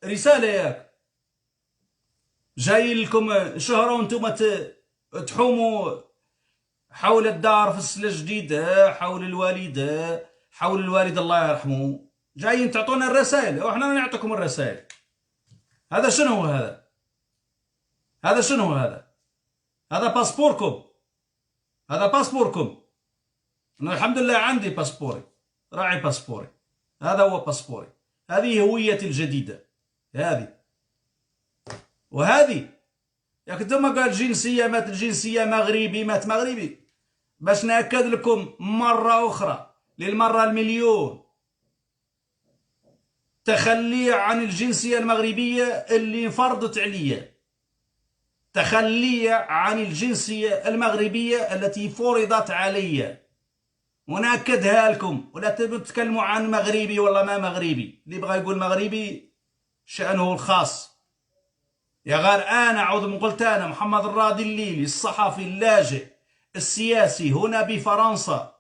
رسالة ياك جاي لكم شهر وانتم تحوموا حول الدار في السنة الجديدة، حول الوالد، حول الوالد الله يرحمه، جايين تعطونا الرسائل واحنا نعطيكم الرسائل. هذا شنو هذا؟ هذا شنو هذا؟ هذا باسبوركم، هذا باسبوركم. أنا الحمد لله عندي باسبوري، راعي باسبوري، هذا هو باسبوري، هذه هويتي الجديدة هذه. وهذه ياك انتما قال جنسية مات الجنسية مغربي مات مغربي، باش نأكد لكم مرة أخرى للمرة المليون، تخلي عن الجنسية المغربية اللي فرضت عليا، تخلي عن الجنسية المغربية التي فرضت علي، ونأكدها لكم. ولا تتكلموا عن مغربي ولا ما مغربي، اللي بغى يقول مغربي شأنه الخاص. يا غير أنا عوض من قلت أنا محمد الراضي الليلي الصحفي اللاجئ السياسي هنا بفرنسا،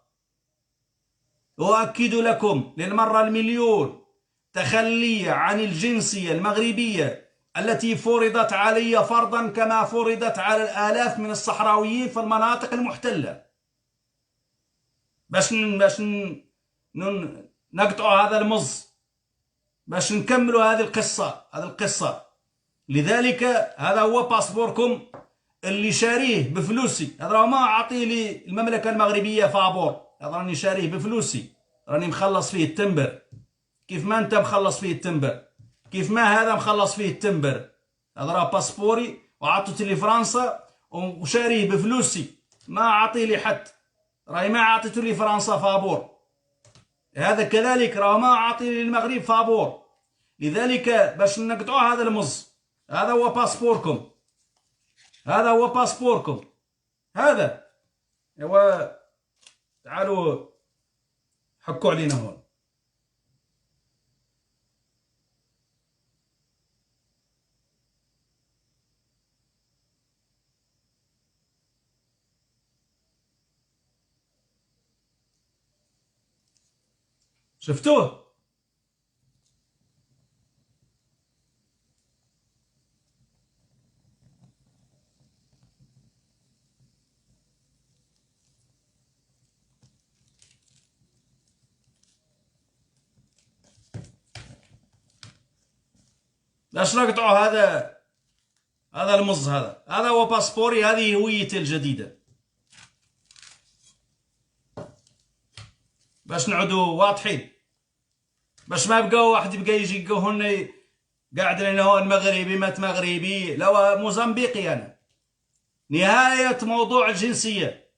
أؤكد لكم للمرة المليون تخلي عن الجنسية المغربية التي فرضت علي فرضا كما فرضت على الآلاف من الصحراويين في المناطق المحتلة، باش نقطعوا هذا المز، باش نكملوا هذه القصة. لذلك هذا هو باسبوركم اللي شاريه بفلوسي. هذا راه ما عطيه لي المملكة المغربية فابور، هذا راني شاريه بفلوسي، راني مخلص فيه التمبر، كيف ما انت مخلص فيه التمبر، كيف ما هذا مخلص فيه التمبر. هذا راه باسبوري وعطيته لفرنسا وشاريه بفلوسي، ما عطيه لي حد، راهي ما عطيته لفرنسا فابور. هذا كذلك راه ما عطيه للمغرب فابور. لذلك باش نقطعوا هذا المز، هذا هو باسبوركم، هذا هو باسبوركم هذا. ايوا تعالوا حكوا علينا هون. شفتوه؟ باش نقطعوا هذا المز، هذا هو باسبوري، هذه هويتي الجديدة، باش نعودوا واضحين، باش ما بقاو واحد يبقى يجي هنا قاعد لنا هون مغربي مات مغربي. لا موزمبيقي انا. نهاية موضوع الجنسية